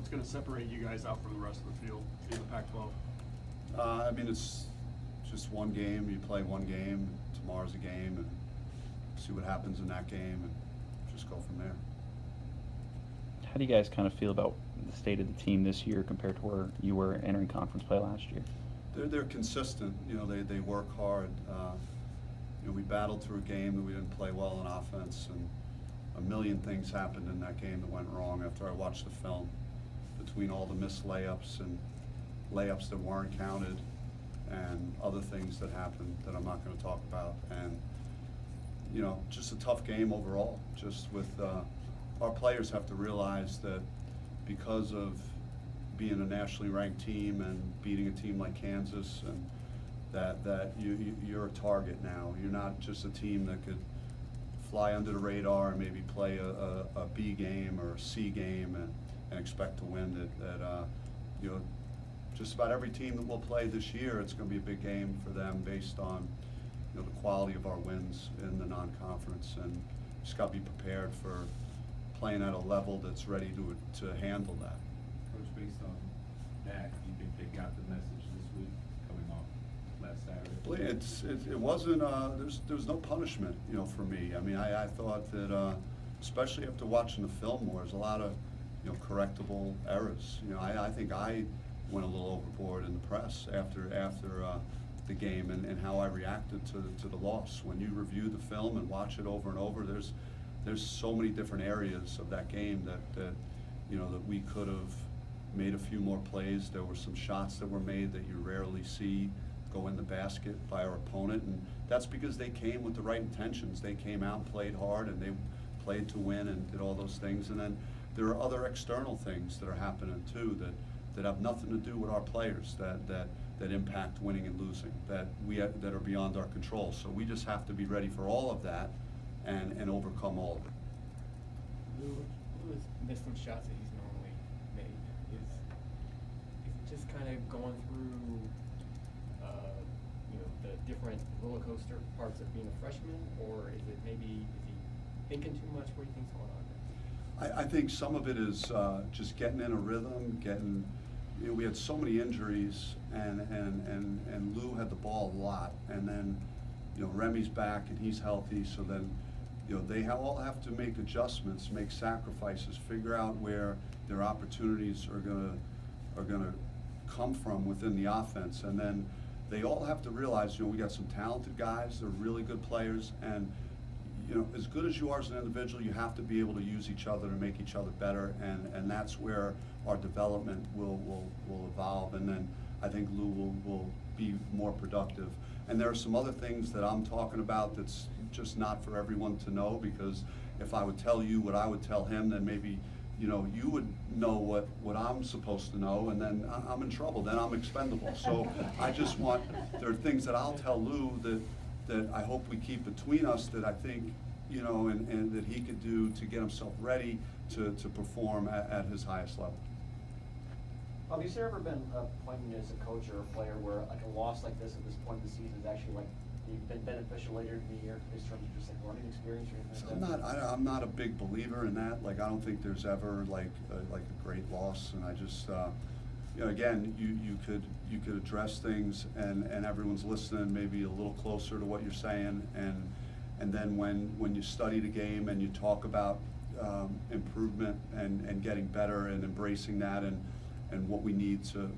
What's going to separate you guys out from the rest of the field in the Pac-12? I mean, it's just one game. You play one game. Tomorrow's a game, and see what happens in that game, and just go from there. How do you guys kind of feel about the state of the team this year compared to where you were entering conference play last year? They're consistent. You know, they work hard. You know, we battled through a game that we didn't play well on offense, and a million things happened in that game that went wrong after I watched the film, between all the missed layups and layups that weren't counted and other things that happened that I'm not going to talk about. And, you know, just a tough game overall. Just with our players have to realize that because of being a nationally ranked team and beating a team like Kansas, and that you're a target now. You're not just a team that could fly under the radar and maybe play a B game or a C game and expect to win. You know, just about every team that we'll play this year, it's going to be a big game for them based on, you know, the quality of our wins in the non-conference, and just got to be prepared for playing at a level that's ready to handle that. Coach, based on that, do you think they got the message this week coming off last Saturday? It wasn't. There was no punishment, you know, for me. I mean, I thought that, especially after watching the film more, there's a lot of, you know, correctable errors. You know, I think I went a little overboard in the press after the game and how I reacted to the loss. When you review the film and watch it over and over, there's so many different areas of that game that you know, that we could have made a few more plays. There were some shots that were made that you rarely see go in the basket by our opponent, and that's because they came with the right intentions. They came out and played hard, and they played to win and did all those things. And then there are other external things that are happening too that have nothing to do with our players, that impact winning and losing, that are beyond our control. So we just have to be ready for all of that and overcome all of it. Lou has missed some shots that he's normally made. Is it just kind of going through, you know, the different roller coaster parts of being a freshman, or is it maybe, is he thinking too much? What do you think's going on there? I think some of it is just getting in a rhythm, you know, we had so many injuries, and Lou had the ball a lot, and then, you know, Remy's back and he's healthy, so then, you know, they all have to make adjustments, make sacrifices, figure out where their opportunities are gonna come from within the offense, and then they all have to realize, you know, we got some talented guys, they're really good players, and, you know, as good as you are as an individual, you have to be able to use each other to make each other better, and that's where our development will evolve, and then I think Lou will be more productive. And there are some other things that I'm talking about that's just not for everyone to know, because if I would tell you what I would tell him, then maybe, you know, you would know what I'm supposed to know, and then I'm in trouble, then I'm expendable. So I just want, there are things that I'll tell Lou that I hope we keep between us, that I think, you know, and that he could do to get himself ready to perform at his highest level. Bob, has there ever been a point as a coach or a player where like a loss like this at this point in the season is actually like been beneficial later in the year in terms of just like learning experience or anything like that? I'm not a big believer in that. Like, I don't think there's ever like a great loss, and I just you know, again, you could address things, and everyone's listening maybe a little closer to what you're saying, and then when you study the game and you talk about improvement and getting better and embracing that and what we need to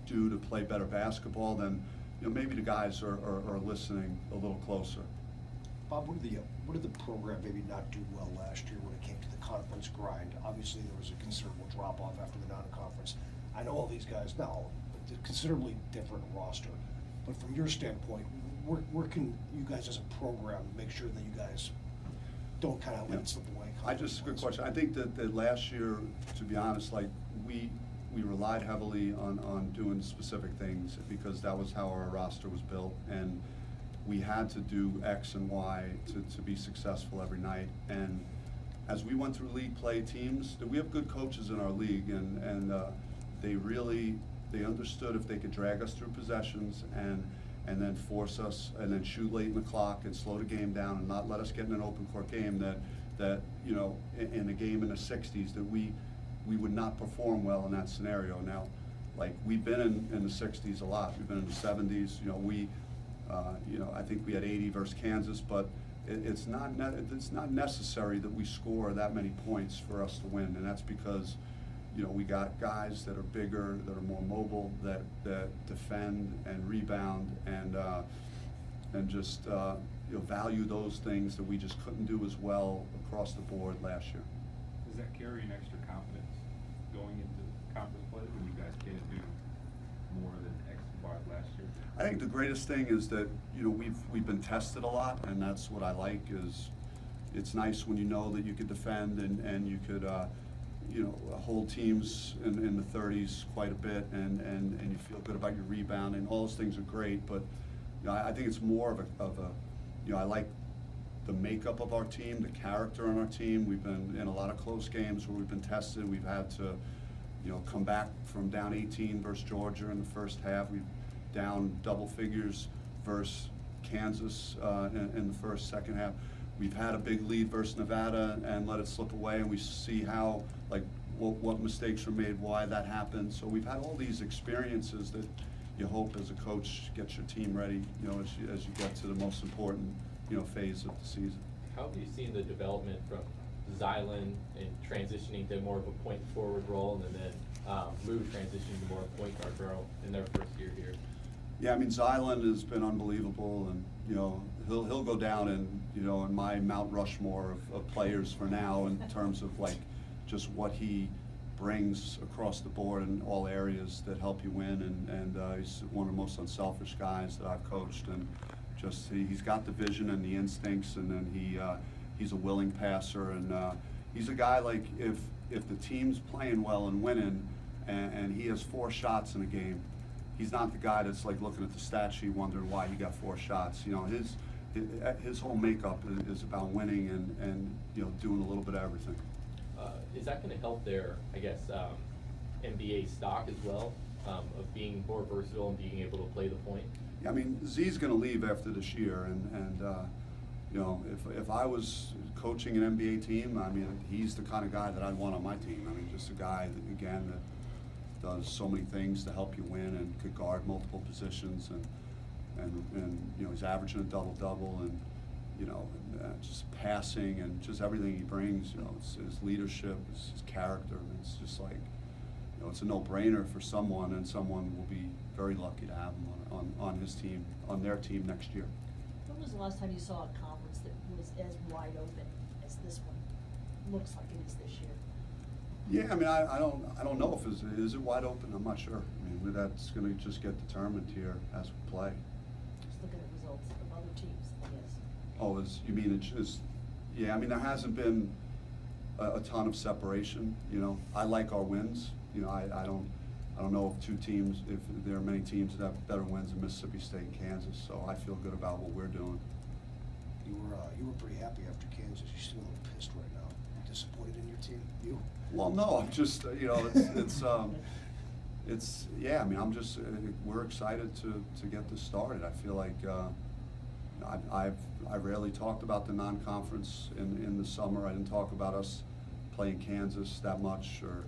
do to play better basketball, then, you know, maybe the guys are listening a little closer. Bob, what did the program maybe not do well last year when it came to the conference grind? Obviously, there was a considerable drop-off after the non-conference. I know all these guys now, but they're considerably different roster. But from your standpoint, where can you guys as a program make sure that you guys don't kind of let it slip away? Good question. I think that last year, to be honest, like we relied heavily on doing specific things because that was how our roster was built, and we had to do X and Y to be successful every night. And as we went through league play teams, we have good coaches in our league, and they understood if they could drag us through possessions and then force us and then shoot late in the clock and slow the game down and not let us get in an open court game, that you know, in a game in the 60s, that we we would not perform well in that scenario. Now, like, we've been in the 60s a lot. We've been in the 70s. You know, I think we had 80 versus Kansas, but it's not necessary that we score that many points for us to win, and that's because, you know, we got guys that are bigger, that are more mobile, that defend and rebound, and just you know, value those things that we just couldn't do as well across the board last year. Does that carry an extra confidence going into conference play when you guys can't do more than X bar last year? I think the greatest thing is that, you know, we've been tested a lot, and that's what I like. Is it's nice when you know that you could defend and you could you know, hold teams in the 30s quite a bit, and you feel good about your rebound, and all those things are great. But you know, I think it's more of a you know, I like the makeup of our team, the character on our team. We've been in a lot of close games where we've been tested. We've had to, you know, come back from down 18 versus Georgia in the first half. We've down double figures versus Kansas in the first, second half. We've had a big lead versus Nevada and let it slip away, and we see how, like, what mistakes were made, why that happened. So we've had all these experiences that you hope as a coach gets your team ready, you know, as you get to the most important, you know, phase of the season. How have you seen the development from Zylan and transitioning to more of a point forward role, and then Lou transitioning to more of a point guard role in their first year here? Yeah, I mean, Zylan has been unbelievable, and you know, he'll go down in my Mount Rushmore of players for now, in terms of like just what he brings across the board in all areas that help you win, and he's one of the most unselfish guys that I've coached, and just he's got the vision and the instincts, and then he's a willing passer, and he's a guy, like, if the team's playing well and winning, and he has 4 shots in a game, he's not the guy that's like looking at the stat sheet wondering why he got 4 shots. You know, his whole makeup is about winning and you know, doing a little bit of everything. Is that going to help their, I guess, NBA stock as well, of being more versatile and being able to play the point? Yeah, I mean, Z's going to leave after this year, and you know, if I was coaching an NBA team, I mean, he's the kind of guy that I'd want on my team. I mean, just a guy that, again, that does so many things to help you win and could guard multiple positions, and you know, he's averaging a double-double, and you know, just passing and just everything he brings. You know, it's his leadership, it's his character, and it's just like, you know, it's a no-brainer for someone, and someone will be very lucky to have him on his team, on their team next year. When was the last time you saw a conference that was as wide open as this one looks like it is this year? Yeah, I mean, I don't know if is it wide open. I'm not sure. I mean, that's going to just get determined here as we play. Just looking at results from other teams, I guess. Oh, you mean it's just? Yeah, I mean, there hasn't been a ton of separation. You know, I like our wins. You know, I don't know if there are many teams that have better wins than Mississippi State and Kansas. So I feel good about what we're doing. You were pretty happy after Kansas. You're still a little pissed right now. You disappointed in your team? You? Well, no, I'm just, you know, it's yeah. I mean, I'm just we're excited to get this started. I feel like I rarely talked about the non-conference in the summer. I didn't talk about us playing Kansas that much, or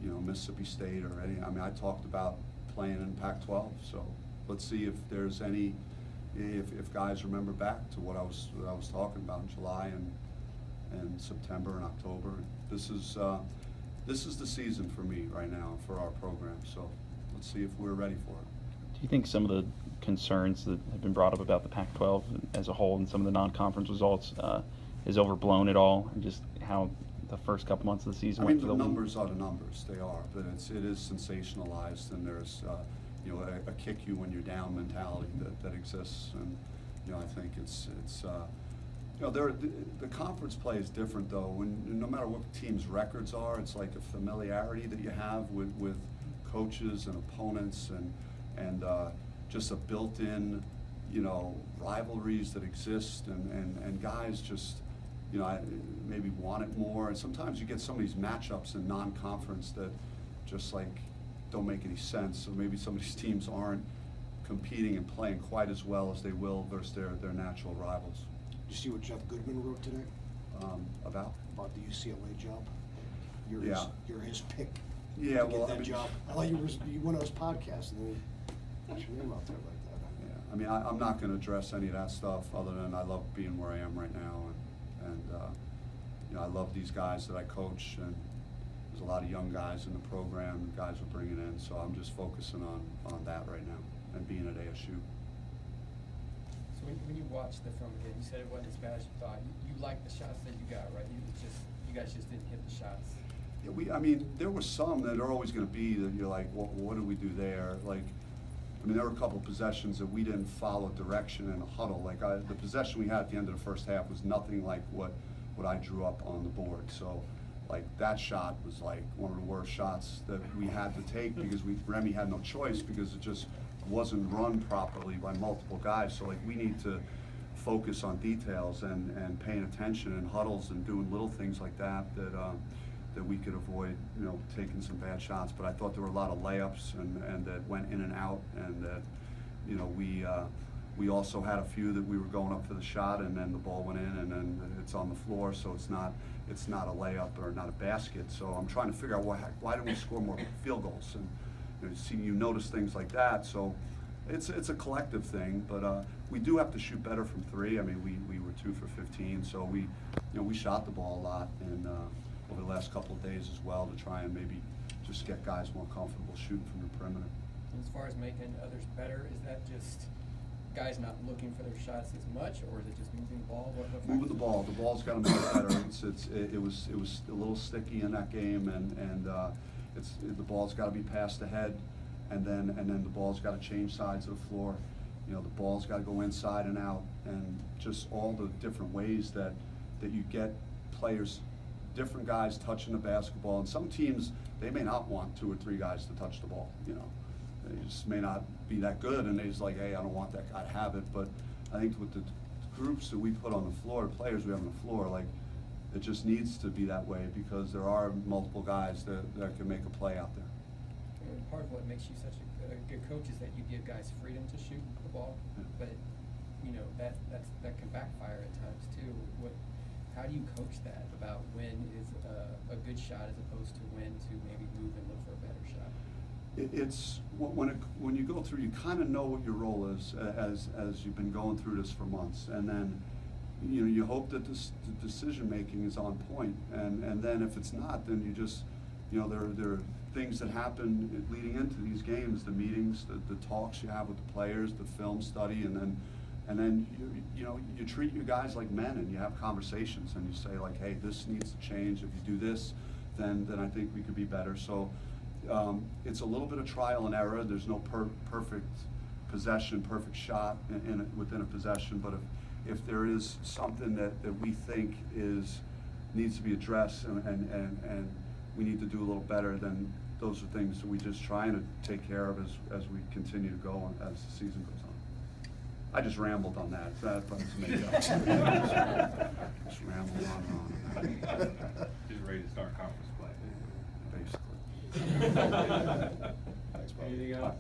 you know, Mississippi State or any. I mean, I talked about playing in Pac-12. So let's see if there's any, if guys remember back to what I was talking about in July and September and October. This is the season for me right now for our program. So let's see if we're ready for it. Do you think some of the concerns that have been brought up about the Pac-12 as a whole and some of the non-conference results is overblown at all, and just how the first couple months of the season I went mean, for the the league? numbers are the numbers. They are, but it is sensationalized, and there's you know, a kick you when you're down mentality that exists, and you know, I think it's you know, the conference play is different though. No matter what team's records are, it's like a familiarity that you have with coaches and opponents, and just a built-in, you know, rivalries that exist, and guys just, you know, maybe want it more. And sometimes you get some of these matchups in non-conference that just like don't make any sense. So maybe some of these teams aren't competing and playing quite as well as they will versus their natural rivals. Did you see what Jeff Goodman wrote today? About? About the UCLA job? Yeah. you're his pick Yeah, to well, get I that mean- job. I thought you went on his podcast and then put your name out there like that. Yeah, I mean, I'm not gonna address any of that stuff, other than I love being where I am right now, and you know, I love these guys that I coach, and there's a lot of young guys in the program, guys we're bringing in, so I'm just focusing on that right now, and being at ASU. So when you watched the film again, you said it wasn't as bad as you thought. You liked the shots that you got, right? You guys just didn't hit the shots. Yeah, I mean, there were some that are always gonna be that you're like, what did we do there? Like, I mean, there were a couple possessions that we didn't follow direction in a huddle. Like, the possession we had at the end of the first half was nothing like what I drew up on the board. So, like, that shot was like one of the worst shots that we had to take because Remy had no choice because it just wasn't run properly by multiple guys. So, like, we need to focus on details and paying attention in huddles and doing little things like that we could avoid, you know, taking some bad shots. But I thought there were a lot of layups and that went in and out, and that, you know, we also had a few that we were going up for the shot and then the ball went in and then it's on the floor, so it's not a layup or not a basket. So I'm trying to figure out why didn't we score more field goals? And you notice things like that. So it's a collective thing, but we do have to shoot better from three. I mean, we were 2 for 15, so we shot the ball a lot, and over the last couple of days as well, to try and maybe just get guys more comfortable shooting from the perimeter. And as far as making others better, is that just guys not looking for their shots as much, or is it just moving the ball? What Moving the ball. The ball's got to move better. It was a little sticky in that game, and the ball's got to be passed ahead, and then the ball's got to change sides of the floor. You know, the ball's got to go inside and out, and just all the different ways that you get players, different guys touching the basketball. And some teams, they may not want 2 or 3 guys to touch the ball. You know, they just may not be that good, and they just like, hey, I don't want that guy to have it. But I think with the groups that we put on the floor, the players we have on the floor, like, it just needs to be that way because there are multiple guys that can make a play out there. And part of what makes you such a good coach is that you give guys freedom to shoot the ball, but you know that can backfire at times too. How do you coach that about when is a good shot as opposed to when to maybe move and look for a better shot? It's when you go through, you kind of know what your role is as you've been going through this for months, and then you hope that the decision making is on point, and then if it's not, then you just there are things that happen leading into these games, the meetings, the talks you have with the players, the film study, and then you treat your guys like men and you have conversations and you say like, hey, this needs to change. If you do this, then I think we could be better. So it's a little bit of trial and error. There's no perfect possession, perfect shot within a possession, but if there is something that we think needs to be addressed and we need to do a little better, then those are things that we just trying to take care of as we continue to go on, as the season goes on. I just rambled on that. That doesn't make up. Just rambled on. Just ready to start conference play. Basically. Thanks, Bob. Anything else?